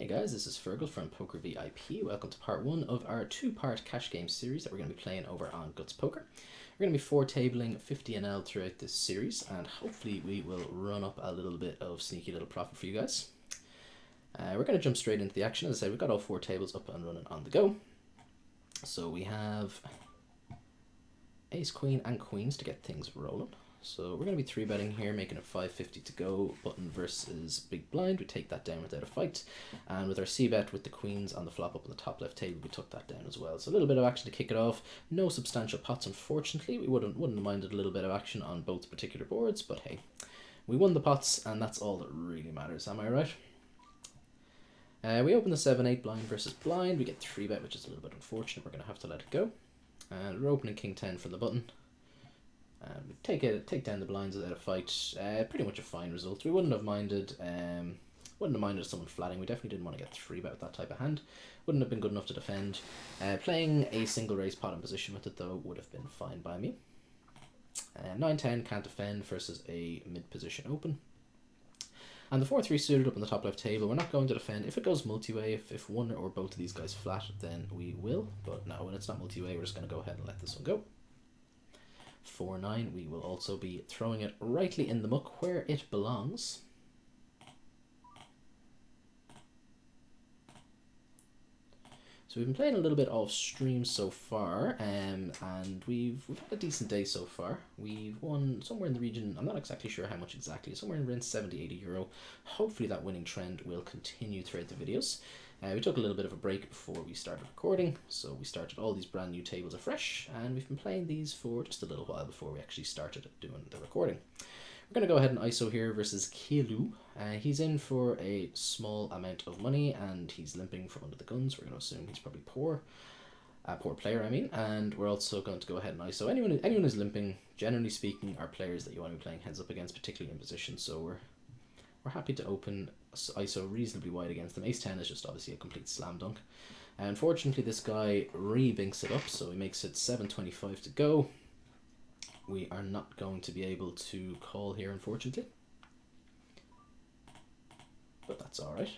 guys, this is Fergal from Poker VIP. Welcome to part 1 of our 2-part cash game series that we're going to be playing over on Guts Poker. We're going to be 4-tabling 50 NL throughout this series, and hopefully we will run up a little bit of sneaky little profit for you guys. We're going to jump straight into the action. As I said, we've got all 4 tables up and running on the go. So we have Ace, Queen and Queens to get things rolling. So we're going to be 3-betting here, making it 550 to go. Button versus big blind. We take that down without a fight. And with our C-bet with the queens on the flop up on the top left table, we took that down as well. So a little bit of action to kick it off. No substantial pots, unfortunately. We wouldn't have minded a little bit of action on both particular boards, but hey, we won the pots, and that's all that really matters. Am I right? We open the 7-8 blind versus blind. We get 3-bet, which is a little bit unfortunate. We're going to have to let it go. And we're opening King 10 for the button. We take down the blinds without a fight. Pretty much a fine result. We wouldn't have minded someone flatting. We definitely didn't want to get 3-bet with that type of hand. Wouldn't have been good enough to defend. Playing a single raise pot in position with it though would have been fine by me. 9-10 can't defend versus a mid position open. And the 4-3 suited up on the top left table. We're not going to defend. If it goes multi-way, if one or both of these guys flat, then we will. But no, when it's not multi-way, we're just going to go ahead and let this one go. 4-9, we will also be throwing it rightly in the muck where it belongs. So we've been playing a little bit off stream so far, and we've had a decent day so far. We've won somewhere in the region, I'm not exactly sure how much exactly, somewhere around 70-80 euro. Hopefully that winning trend will continue throughout the videos. We took a little bit of a break before we started recording, so we started all these brand new tables afresh, and we've been playing these for just a little while before we actually started doing the recording. We're going to go ahead and ISO here versus Kielu. He's in for a small amount of money, and he's limping from under the guns. We're going to assume he's probably poor. Poor player, I mean. And we're also going to go ahead and ISO. Anyone who's limping, generally speaking, are players that you want to be playing heads up against, particularly in position, so we're happy to open ISO reasonably wide against them. Ace-10 is just obviously a complete slam dunk. Unfortunately, this guy re-binks it up, so he makes it 7.25 to go. We are not going to be able to call here, unfortunately. But that's alright.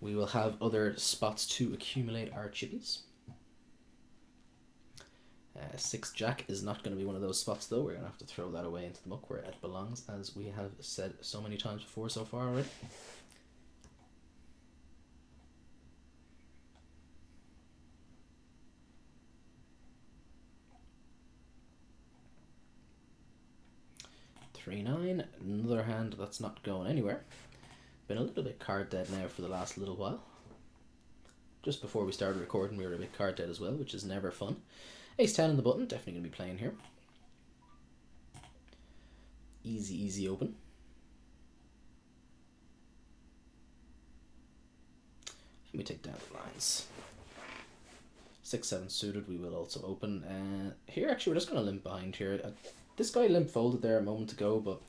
We will have other spots to accumulate our chippies. 6-Jack is not going to be one of those spots though. We're going to have to throw that away into the muck where it belongs, as we have said so many times before so far already. Nine, another hand that's not going anywhere. Been a little bit card dead now for the last little while. Just before we started recording we were a bit card dead as well, which is never fun. Ace-10 in the button, definitely going to be playing here. Easy open. And we take down the lines. 6-7 suited, we will also open. Here actually we're just going to limp behind here. This guy limp folded there a moment ago, but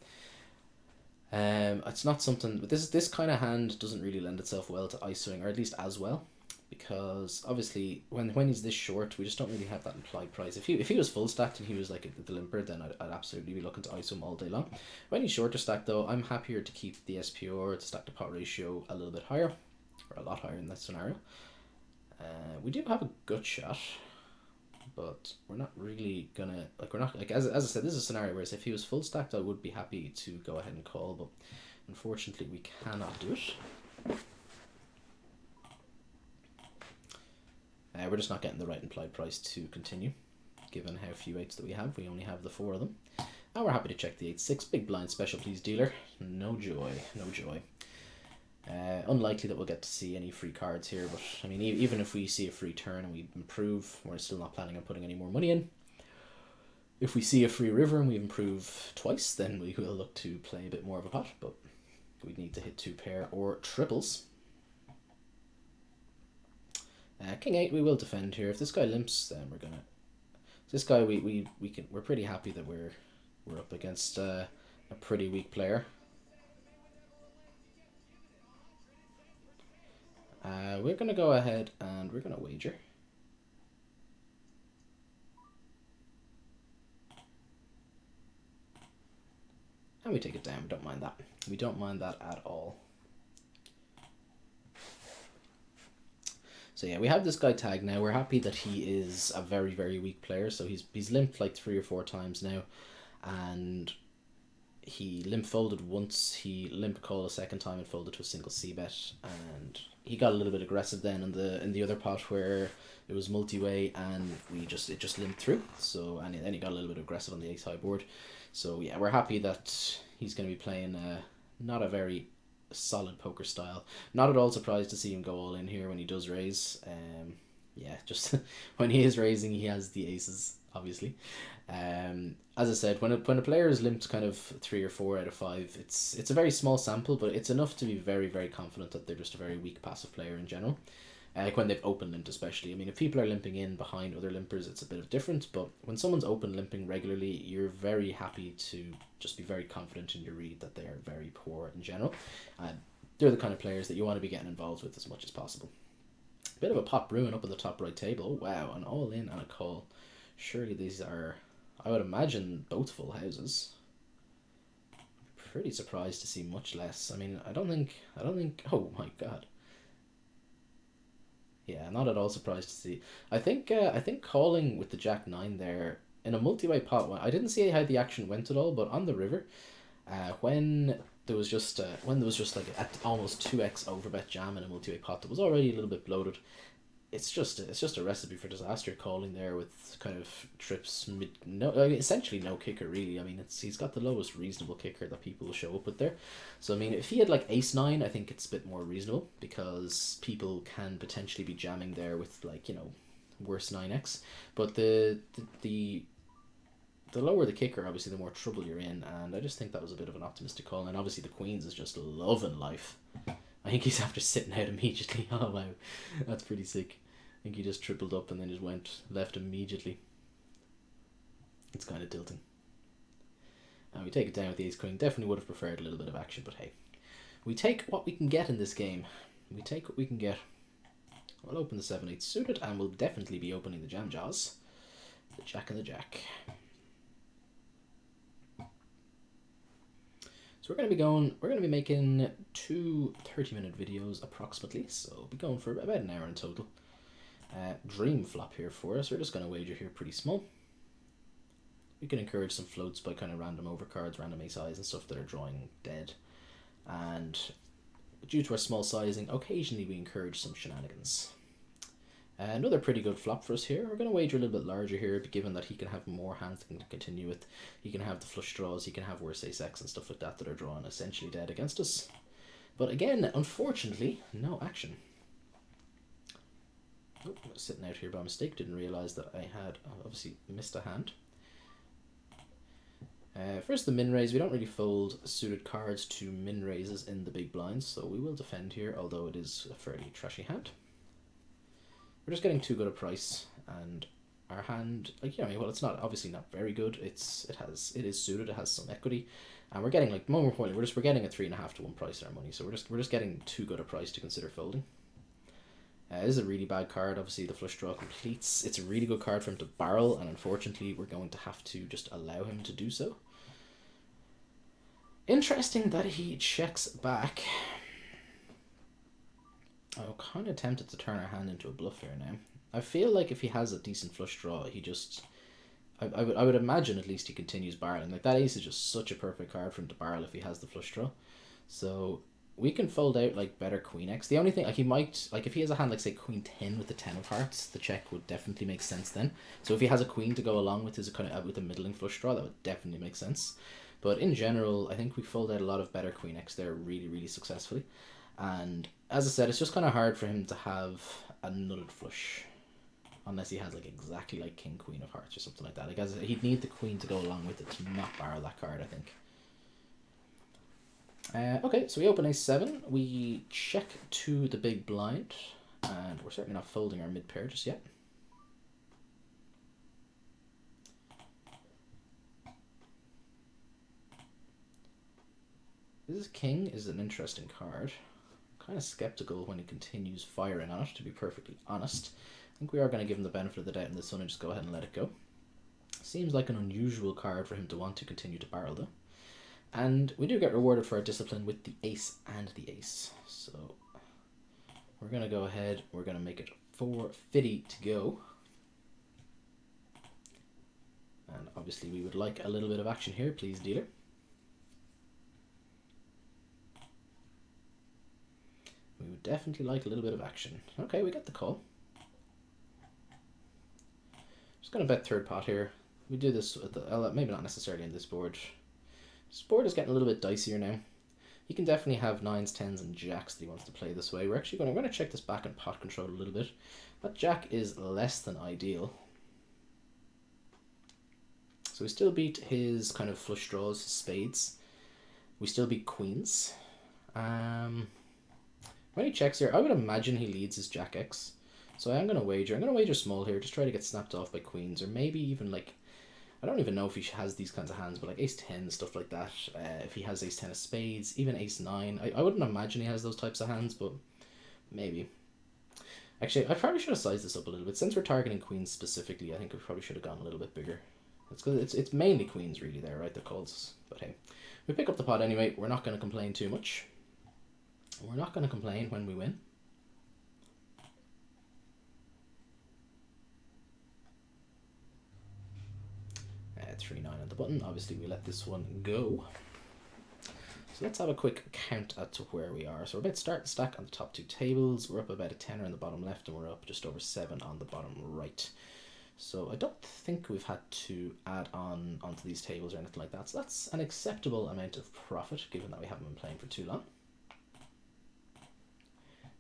it's not something. But this kind of hand doesn't really lend itself well to ISOing, or at least as well, because obviously when he's this short, we just don't really have that implied price. If he was full stacked and he was like the limper, then I'd absolutely be looking to ISO him all day long. When he's shorter stacked though, I'm happier to keep the SPR, to stack to pot ratio a little bit higher, or a lot higher in that scenario. We do have a gut shot, but we're not really gonna, like, we're not, like, as I said, this is a scenario where if he was full stacked I would be happy to go ahead and call, but unfortunately we cannot do it. We're just not getting the right implied price to continue, given how few 8s that we have. We only have the 4 of them, and we're happy to check the 8-6. Big blind special please dealer. No joy. Unlikely that we'll get to see any free cards here, but I mean, even if we see a free turn and we improve, we're still not planning on putting any more money in. If we see a free river and we improve twice, then we will look to play a bit more of a pot, but we'd need to hit 2 pair or triples. King 8 we will defend here. If this guy limps, then we're gonna. This guy we're pretty happy that we're up against a pretty weak player. We're going to go ahead and we're going to wager. And we take it down. We don't mind that. We don't mind that at all. So yeah, we have this guy tagged now. We're happy that he is a very, very weak player. So he's limped like 3 or 4 times now, and he limp folded once. He limp called a second time and folded to a single C bet, and he got a little bit aggressive then in the other pot where it was multi-way, and it just limped through. So and then he got a little bit aggressive on the ace high board. So yeah, we're happy that he's going to be playing not a very solid poker style. Not at all surprised to see him go all in here when he does raise. Yeah, just when he is raising, he has the aces, obviously. As I said, when a player is limped kind of 3 or 4 out of 5, it's a very small sample, but it's enough to be very, very confident that they're just a very weak passive player in general. Like when they've open limped especially. I mean, if people are limping in behind other limpers, it's a bit of different, but when someone's open limping regularly, you're very happy to just be very confident in your read that they are very poor in general. They're the kind of players that you want to be getting involved with as much as possible. Bit of a pot brewing up on the top right table. Oh, wow, an all in and a call. Surely these are, I would imagine, both full houses. Pretty surprised to see much less. I mean, I don't think, oh my god. Yeah, not at all surprised to see. I think calling with the Jack 9 there in a multi-way pot. I didn't see how the action went at all, but on the river, when there was just like at almost 2x overbet jam in a multi-way pot that was already a little bit bloated. It's just a recipe for disaster calling there with kind of trips essentially no kicker really. I mean, he's got the lowest reasonable kicker that people will show up with there. So I mean, if he had like ace 9, I think it's a bit more reasonable because people can potentially be jamming there with like, you know, worse 9x. But the lower the kicker, obviously, the more trouble you're in, and I just think that was a bit of an optimistic call. And obviously the Queens is just loving life. I think he's after sitting out immediately. Oh wow, that's pretty sick. I think he just tripled up and then just went left immediately. It's kind of tilting. And we take it down with the ace queen. Definitely would have preferred a little bit of action, but hey, we take what we can get in this game. We take what we can get. We'll open the 7-8 suited, and we'll definitely be opening the jam jaws. The jack and the jack. So we're going to be making 2 30-minute videos approximately, so we'll be going for about an hour in total. Dream flop here for us. We're just going to wager here pretty small. We can encourage some floats by kind of random overcards, random ace highs and stuff that are drawing dead. And due to our small sizing, occasionally we encourage some shenanigans. Another pretty good flop for us here. We're going to wager a little bit larger here, given that he can have more hands to continue with. He can have the flush draws, he can have worse ace-x and stuff like that that are drawn essentially dead against us. But again, unfortunately, no action. Oh, I was sitting out here by mistake, didn't realise that I had obviously missed a hand. First the min raise. We don't really fold suited cards to min raises in the big blinds, so we will defend here, although it is a fairly trashy hand. We're just getting too good a price, and our hand, like, you know, well, it's not obviously not very good. It is suited, it has some equity, and we're getting, like, more importantly, we're getting a 3.5 to 1 price in our money, so we're just getting too good a price to consider folding. This is a really bad card. Obviously the flush draw completes. It's a really good card for him to barrel, and unfortunately we're going to have to just allow him to do so. Interesting that he checks back. I'm kind of tempted to turn our hand into a bluff here now. I feel like if he has a decent flush draw, he just... I would imagine at least he continues barreling. Like, that ace is just such a perfect card for him to barrel if he has the flush draw. So we can fold out like better queen x. The only thing, like, he might, like, if he has a hand like say queen 10 with the 10 of hearts, the check would definitely make sense then. So if he has a queen to go along with his kind of with a middling flush draw, that would definitely make sense. But in general, I think we fold out a lot of better queen x there really, really successfully. And as I said, it's just kind of hard for him to have a nutted flush unless he has like exactly like king queen of hearts or something like that. Like, as he'd need the queen to go along with it to not barrel that card, I think. Okay, so we open a7, we check to the big blind, and we're certainly not folding our mid pair just yet. This king is an interesting card. I'm kind of skeptical when he continues firing on it, to be perfectly honest. I think we are going to give him the benefit of the doubt in this one and just go ahead and let it go. Seems like an unusual card for him to want to continue to barrel though. And we do get rewarded for our discipline with the ace and the ace. So we're going to go ahead, we're going to make it 450 to go. And obviously we would like a little bit of action here, please, dealer. We would definitely like a little bit of action. Okay, we get the call. Just going to bet third pot here. We do this with the, maybe not necessarily in this board. This board is getting a little bit dicier now. He can definitely have 9s, 10s, and jacks that he wants to play this way. We're going to check this back and pot control a little bit. That jack is less than ideal. So we still beat his kind of flush draws, his spades. We still beat queens. When he checks here, I would imagine he leads his jack X. So I'm going to wager small here, just try to get snapped off by queens, or maybe even like, I don't even know if he has these kinds of hands, but like ace 10, stuff like that. If he has ace 10 of spades, even ace 9. I wouldn't imagine he has those types of hands, but maybe. Actually, I probably should have sized this up a little bit. Since we're targeting queens specifically, I think we probably should have gone a little bit bigger. It's because it's mainly queens really there, right? The calls. But hey, we pick up the pot anyway. We're not going to complain too much. We're not going to complain when we win. 3-9 on the button. Obviously we let this one go. So let's have a quick count at to where we are. So we're about to start the stack on the top two tables. We're up about a tenner on the bottom left, and we're up just over 7 on the bottom right. So I don't think we've had to add on onto these tables or anything like that. So that's an acceptable amount of profit, given that we haven't been playing for too long.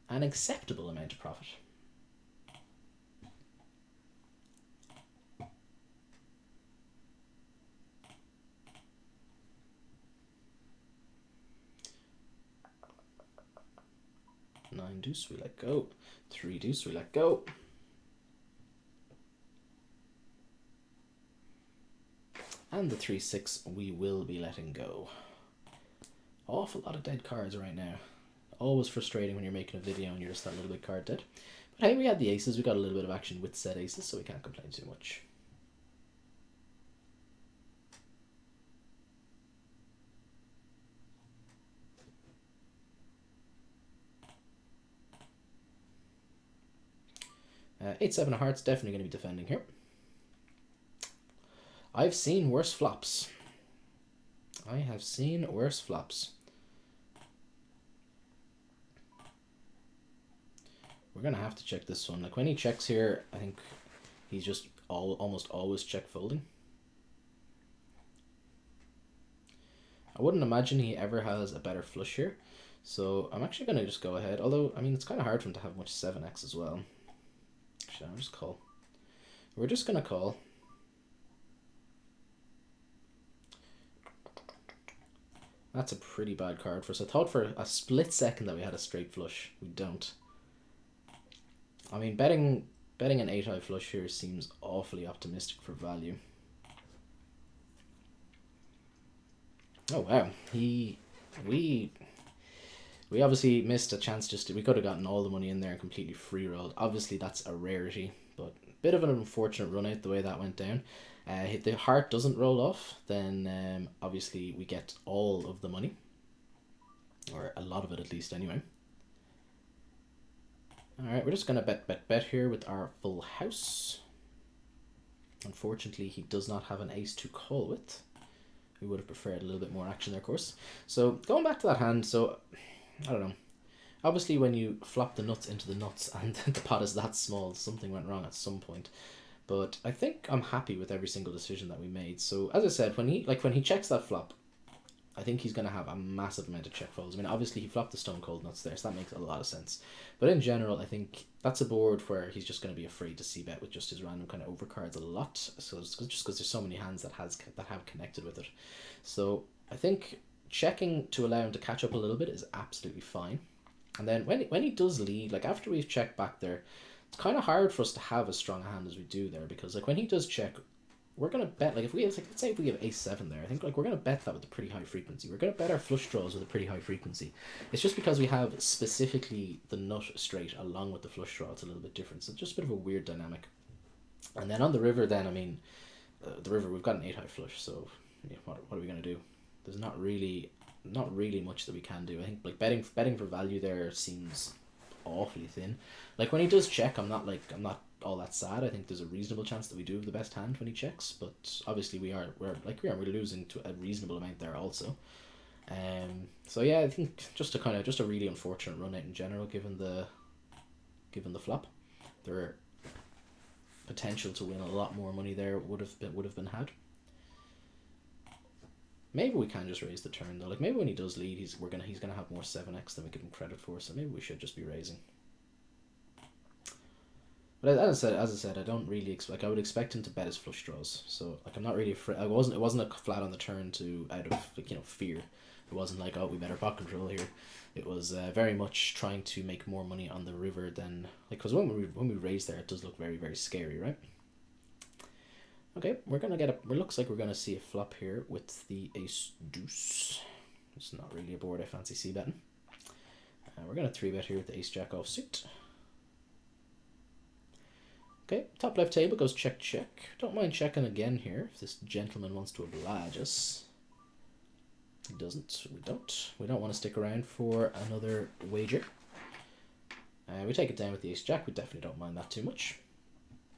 An acceptable amount of profit. Nine deuce, we let go. 3 deuce, we let go. And the 3-6 we will be letting go. Awful lot of dead cards right now. Always frustrating when you're making a video and you're just that little bit card dead. But hey, we had the aces, we got a little bit of action with said aces, so we can't complain too much. Eight, 7 of hearts, definitely going to be defending here. I've seen worse flops. I have seen worse flops. We're going to have to check this one. Like when he checks here, I think he's just almost always check folding. I wouldn't imagine he ever has a better flush here. So I'm actually going to just go ahead. Although, I mean, it's kind of hard for him to have much 7x as well. Actually, I'll just call. We're just going to call. That's a pretty bad card for us. I thought for a split second that we had a straight flush. We don't. I mean, betting an 8-high flush here seems awfully optimistic for value. Oh wow, we obviously missed a chance. We could have gotten all the money in there and completely free rolled. Obviously that's a rarity, but a bit of an unfortunate run out the way that went down. If the heart doesn't roll off, then obviously we get all of the money, or a lot of it at least anyway. Alright, we're just going to bet here with our full house. Unfortunately, he does not have an ace to call with. We would have preferred a little bit more action there, of course. So, going back to that hand, so, I don't know. Obviously, when you flop the nuts into the nuts and the pot is that small, something went wrong at some point. But I think I'm happy with every single decision that we made. So, as I said, when he checks that flop, I think he's going to have a massive amount of check folds. I mean, obviously he flopped the stone cold nuts there, so that makes a lot of sense. But in general, I think that's a board where he's just going to be afraid to c-bet with just his random kind of overcards a lot. So just because there's so many hands that have connected with it. So I think checking to allow him to catch up a little bit is absolutely fine. And then when he does lead, like after we've checked back there, it's kind of hard for us to have as strong a hand as we do there, because like when he does check, we're going to bet, like if we have, like, let's say if we have ace 7 there, I think like we're going to bet that with a pretty high frequency. We're going to bet our flush draws with a pretty high frequency. It's just because we have specifically the nut straight along with the flush draw, it's a little bit different. So it's just a bit of a weird dynamic. And then on the river then, I mean, the river, we've got an 8-high flush, so yeah, what are we going to do? There's not really much that we can do. I think like betting for value there seems awfully thin. Like when he does check, I'm not all that sad. I think there's a reasonable chance that we do have the best hand when he checks, but obviously we're losing to a reasonable amount there also. So yeah, I think just a really unfortunate run out in general, given the flop. There are potential to win a lot more money there would have been had. Maybe we can just raise the turn though. Like maybe when he does lead, he's gonna have more 7x than we give him credit for. So maybe we should just be raising. But as I said, I don't really expect. I would expect him to bet his flush draws. So like I'm not really afraid. It wasn't a flat on the turn out of fear. It wasn't like, oh, we better pot control here. It was very much trying to make more money on the river than because when we raise there, it does look very, very scary, right? Okay, it looks like we're gonna see a flop here with the ace deuce. It's not really a board I fancy c-betting. We're gonna 3-bet here with the ace jack offsuit. Okay, top left table goes check check. Don't mind checking again here if this gentleman wants to oblige us. He doesn't. We don't. We don't want to stick around for another wager. We take it down with the ace jack. We definitely don't mind that too much.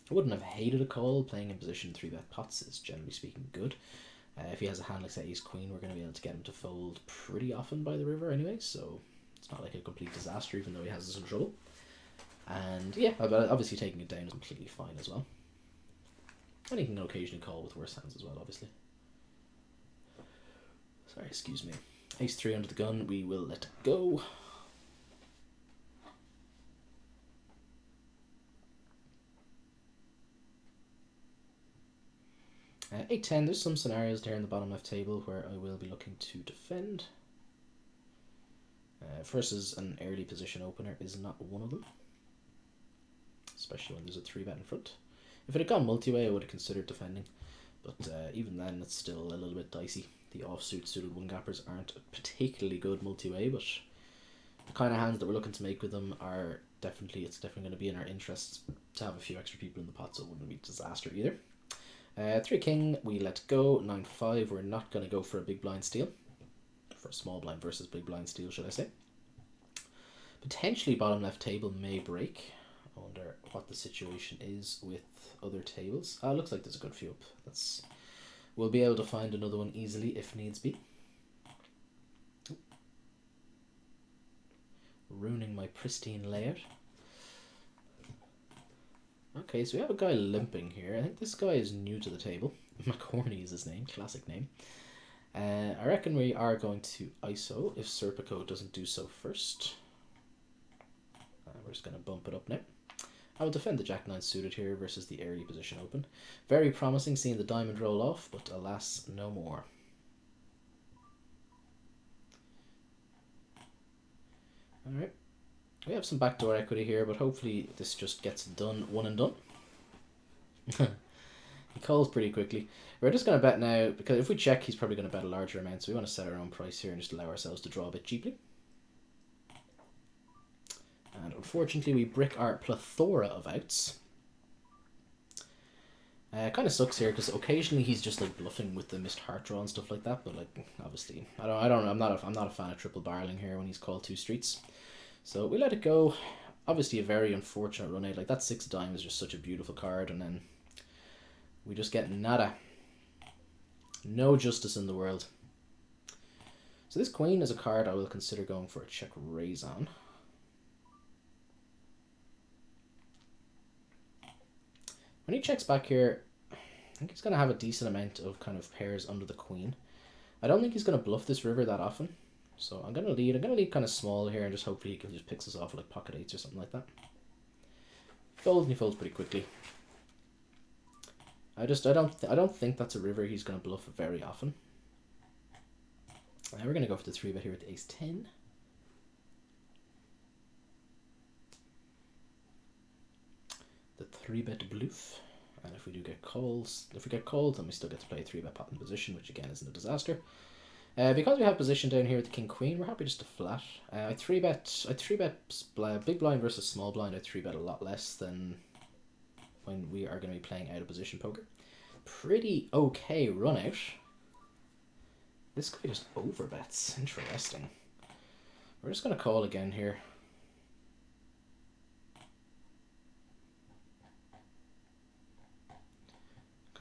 I wouldn't have hated a call. Playing in position 3-bet pots is generally speaking good. If he has a hand like say ace queen, we're going to be able to get him to fold pretty often by the river anyway, so it's not like a complete disaster even though he has some trouble. And yeah, obviously taking it down is completely fine as well. And he can occasionally call with worse hands as well, obviously. Sorry, excuse me. Ace 3 under the gun, we will let it go. Eight 10. There's some scenarios there in the bottom left table where I will be looking to defend. Versus an early position opener is not one of them, especially when there's a 3-bet in front. If it had gone multi-way, I would have considered defending, but even then, it's still a little bit dicey. The offsuit suited one gappers aren't particularly good multi-way, but the kind of hands that we're looking to make with them are definitely going to be in our interests to have a few extra people in the pot, so it wouldn't be a disaster either. 3 king, we let go. 9-5, we're not going to go for a big blind steal. For a small blind versus big blind steal, should I say. Potentially bottom left table may break. I wonder what the situation is with other tables. Looks like there's a good few up. We'll be able to find another one easily if needs be. Ruining my pristine layout. Okay, so we have a guy limping here. I think this guy is new to the table. McCorney is his name, classic name. I reckon we are going to ISO if Serpico doesn't do so first. We're just going to bump it up now. I will defend the Jack-9 suited here versus the early position open. Very promising seeing the diamond roll off, but alas, no more. Alright. We have some backdoor equity here, but hopefully this just gets done, one and done. He calls pretty quickly. We're just going to bet now, because if we check, he's probably going to bet a larger amount, so we want to set our own price here and just allow ourselves to draw a bit cheaply. And unfortunately, we brick our plethora of outs. Kind of sucks here because occasionally he's just like bluffing with the missed heart draw and stuff like that. But like obviously, I'm not a fan of triple barreling here when he's called 2 streets. So we let it go. Obviously, a very unfortunate run out. Like that 6 dime is just such a beautiful card, and then we just get nada. No justice in the world. So this queen is a card I will consider going for a check raise on. When he checks back here, I think he's going to have a decent amount of kind of pairs under the queen. I don't think he's going to bluff this river that often. So I'm going to lead kind of small here and just hopefully he can just picks us off with like pocket 8s or something like that. Folds, and he folds pretty quickly. I don't think that's a river he's going to bluff very often. We're going to go for the 3-bet here with the ace 10. The 3-bet bluff, and if we get calls, then we still get to play a 3-bet pot in position, which again isn't a disaster. Because we have position down here with the king queen, we're happy just to flat. I 3-bet big blind versus small blind. I 3-bet a lot less than when we are going to be playing out of position poker. Pretty okay run out. This guy just overbets. Interesting. We're just going to call again here.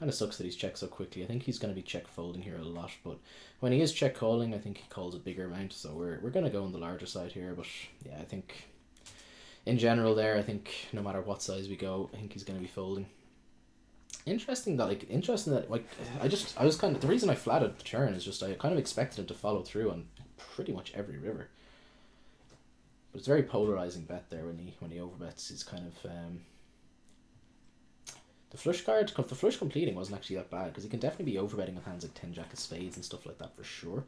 Kind of sucks that he's checked so quickly. I think he's going to be check folding here a lot, but when he is check calling, I think he calls a bigger amount, so we're going to go on the larger side here. But yeah, I think in general there, I think no matter what size we go, I think he's going to be folding. Interesting that I was kind of, the reason I flatted the turn is just I kind of expected him to follow through on pretty much every river. But it's a very polarizing bet there when he overbets. He's kind of the flush card, the flush completing wasn't actually that bad because he can definitely be overbetting with hands like 10 jack of spades and stuff like that for sure.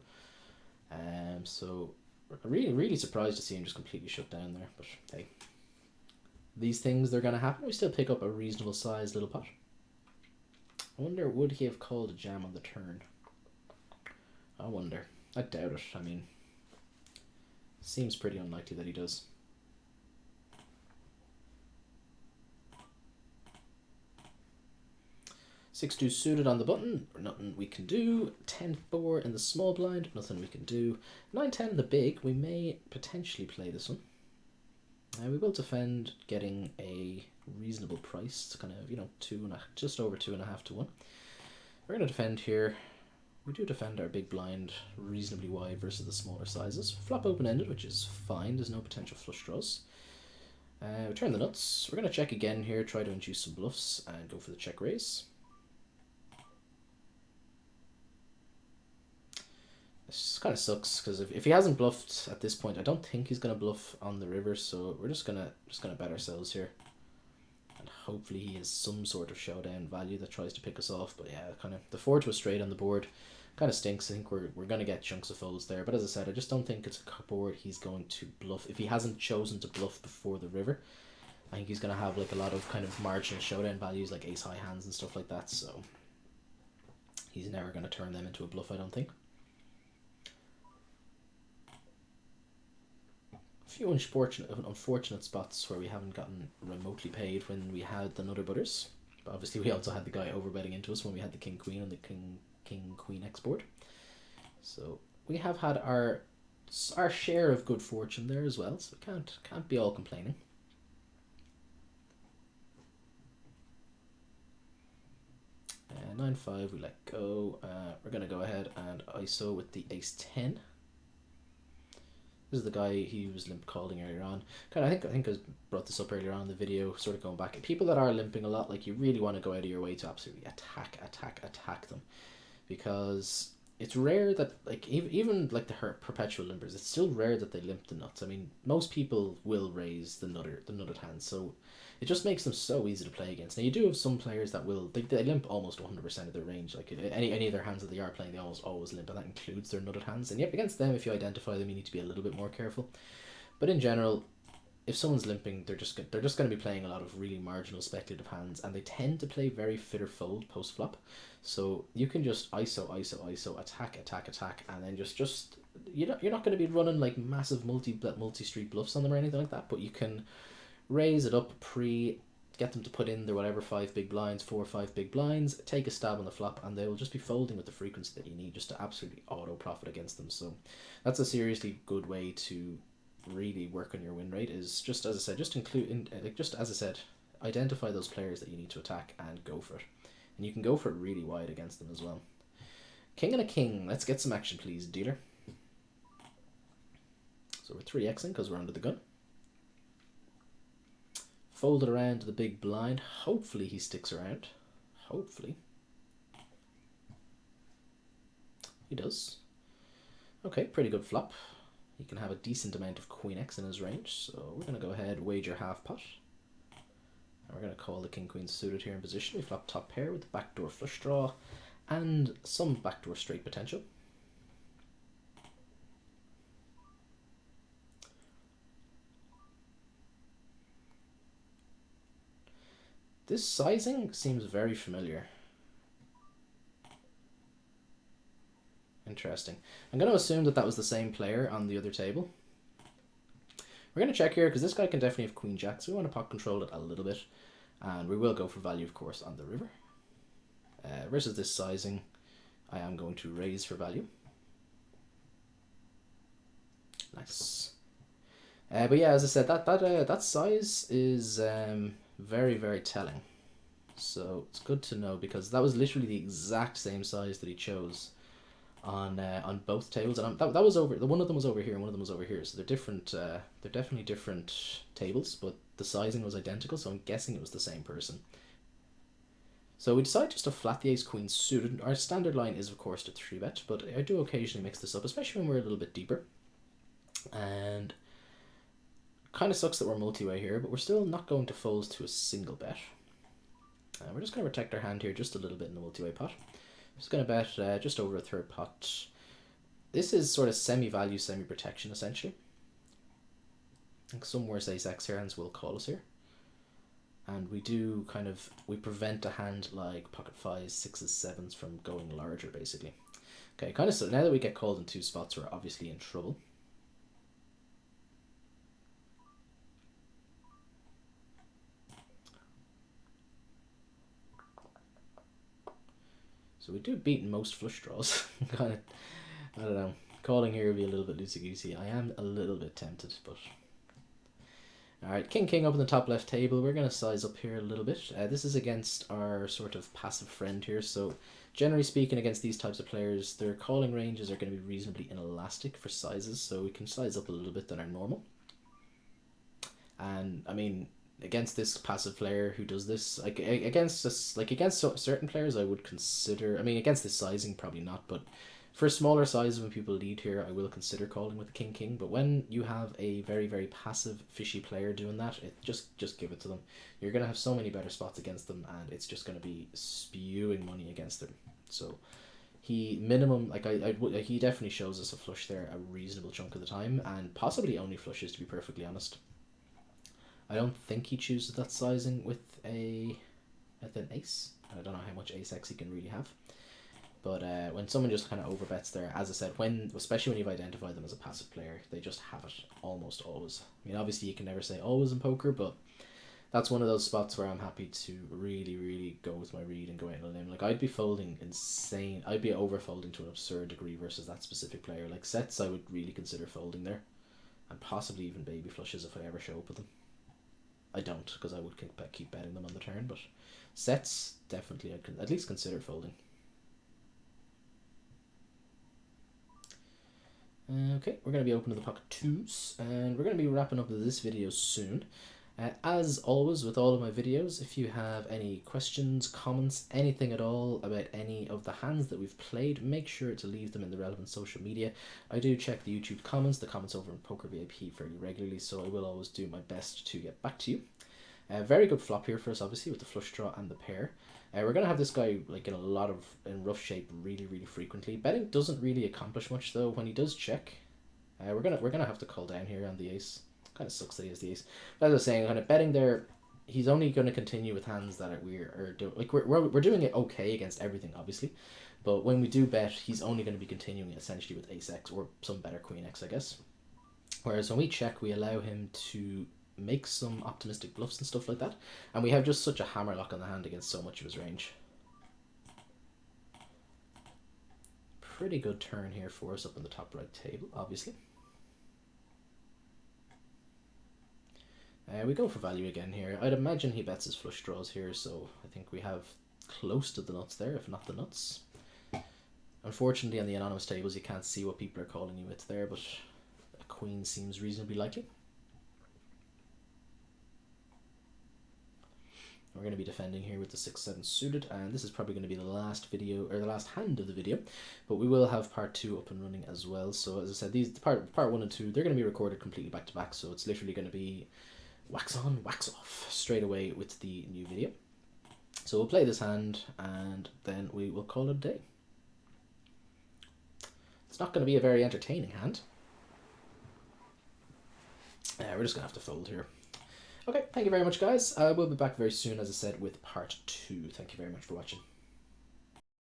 So really surprised to see him just completely shut down there. But hey, these things, they're gonna happen. We still pick up a reasonable sized little pot. I wonder, would he have called a jam on the turn? I wonder. I doubt it. I mean, seems pretty unlikely that he does. 6-2 suited on the button, nothing we can do. 10-4 in the small blind, nothing we can do. 9-10 in the big, we may potentially play this one. We will defend getting a reasonable price, to kind of, you know, just over 2.5 to 1. We're going to defend here. We do defend our big blind reasonably wide versus the smaller sizes. Flop open-ended, which is fine. There's no potential flush draws. We turn the nuts. We're going to check again here, try to induce some bluffs, and go for the check raise. This kind of sucks because if he hasn't bluffed at this point, I don't think he's gonna bluff on the river. So we're just gonna bet ourselves here, and hopefully he has some sort of showdown value that tries to pick us off. But yeah, kind of the 4 to a straight on the board kind of stinks. I think we're gonna get chunks of folds there. But as I said, I just don't think it's a board he's going to bluff if he hasn't chosen to bluff before the river. I think he's gonna have like a lot of kind of marginal showdown values like ace high hands and stuff like that. So he's never gonna turn them into a bluff, I don't think. Few unfortunate spots where we haven't gotten remotely paid when we had the Nutter Butters. But obviously we also had the guy overbetting into us when we had the King Queen and the King Queen X board. So we have had our share of good fortune there as well. So we can't be all complaining. 9-5 we let go. We're gonna go ahead and ISO with the ace 10. This is the guy he was limp calling earlier on. I think I brought this up earlier on in the video, sort of going back. People that are limping a lot, like, you really want to go out of your way to absolutely attack them, because it's rare that, like, even like the perpetual limpers, it's still rare that they limp the nuts. I mean, most people will raise the nutted hand, so it just makes them so easy to play against. Now you do have some players that will they limp almost 100% of their range. Like any of their hands that they are playing, they almost always limp, and that includes their nutted hands. And yep, against them, if you identify them, you need to be a little bit more careful. But in general, if someone's limping, they're just going to be playing a lot of really marginal speculative hands, and they tend to play very fit or fold post flop. So you can just ISO, attack, and then just you're not going to be running like massive multi-street bluffs on them or anything like that. But you can raise it up get them to put in their whatever 5 big blinds, 4 or 5 big blinds, take a stab on the flop, and they will just be folding with the frequency that you need just to absolutely auto profit against them. So that's a seriously good way to really work on your win rate, is just, as I said, identify those players that you need to attack and go for it. And you can go for it really wide against them as well. King and a king. Let's get some action, please, dealer. So we're 3xing because we're under the gun. Fold it around to the big blind. Hopefully he sticks around. Hopefully. He does. Okay, pretty good flop. He can have a decent amount of Queen X in his range, so we're going to go ahead, wager half pot. And we're going to call the King Queen suited here in position. We flop top pair with the backdoor flush draw and some backdoor straight potential. This sizing seems very familiar. Interesting. I'm going to assume that was the same player on the other table. We're going to check here because this guy can definitely have Queen Jack, so we want to pot control it a little bit. And we will go for value, of course, on the river. Versus this sizing, I am going to raise for value. Nice. But yeah, as I said, that size is very, very telling. So it's good to know, because that was literally the exact same size that he chose on both tables, and that was over. The one of them was over here, and one of them was over here. So they're different. They're definitely different tables, but the sizing was identical. So I'm guessing it was the same person. So we decided just to flat the ace queen suited. Our standard line is of course to 3-bet, but I do occasionally mix this up, especially when we're a little bit deeper. And kind of sucks that we're multi-way here, but we're still not going to fold to a single bet. We're just going to protect our hand here just a little bit in the multi-way pot. Just going to bet just over a third pot. This is sort of semi-value, semi-protection essentially. I think some worse ace-x hands will call us here. And we do we prevent a hand like pocket 5s, 6s, 7s from going larger basically. Okay, so now that we get called in two spots, we're obviously in trouble. So we do beat most flush draws. I don't know. Calling here would be a little bit loosey-goosey. I am a little bit tempted, but... Alright, king up in the top left table. We're going to size up here a little bit. This is against our sort of passive friend here. So generally speaking, against these types of players, their calling ranges are going to be reasonably inelastic for sizes. So we can size up a little bit than our normal. And I mean, against this passive player who does this, against certain players, I would consider. I mean, against this sizing, probably not, but for smaller sizes, when people lead here, I will consider calling with the king. But when you have a very, very passive, fishy player doing that, just give it to them. You're gonna have so many better spots against them, and it's just gonna be spewing money against them. So he he definitely shows us a flush there a reasonable chunk of the time, and possibly only flushes, to be perfectly honest. I don't think he chooses that sizing with an ace. I don't know how much ace-x he can really have. But when someone just kind of overbets there, as I said, especially when you've identified them as a passive player, they just have it almost always. I mean, obviously you can never say always in poker, but that's one of those spots where I'm happy to really, really go with my read and go out on a limb. Like, I'd be folding insane. I'd be over-folding to an absurd degree versus that specific player. Like, sets I would really consider folding there. And possibly even baby flushes if I ever show up with them. I don't, because I would keep betting them on the turn, but sets, definitely I'd at least consider folding. Okay, we're going to be opening the pocket 2s, and we're going to be wrapping up this video soon. As always with all of my videos, if you have any questions, comments, anything at all about any of the hands that we've played, make sure to leave them in the relevant social media. I do check the YouTube comments, the comments over in Poker VIP fairly regularly, so I will always do my best to get back to you. Very good flop here for us, obviously, with the flush draw and the pair. We're going to have this guy like in rough shape really, really frequently. Betting doesn't really accomplish much, though. When he does check, we're gonna have to call down here on the ace. Kind of sucks that he has the ace. But as I was saying, kind of betting there, he's only going to continue with hands that we're doing it okay against everything, obviously. But when we do bet, he's only going to be continuing essentially with ace-x or some better queen-x, I guess. Whereas when we check, we allow him to make some optimistic bluffs and stuff like that, and we have just such a hammerlock on the hand against so much of his range. Pretty good turn here for us up in the top right table, obviously. We go for value again here. I'd imagine he bets his flush draws here, so I think we have close to the nuts there, if not the nuts. Unfortunately, on the anonymous tables, you can't see what people are calling you with there, but a queen seems reasonably likely. We're going to be defending here with the 6-7 suited, and this is probably going to be the last video, or the last hand of the video, but we will have part 2 up and running as well. So as I said, these part 1 and 2, they're going to be recorded completely back to back, so it's literally going to be wax on, wax off straight away with the new video. So we'll play this hand, and then we will call it a day. It's not going to be a very entertaining hand. We're just going to have to fold here. Okay, thank you very much, guys. We'll be back very soon, as I said, with part 2. Thank you very much for watching.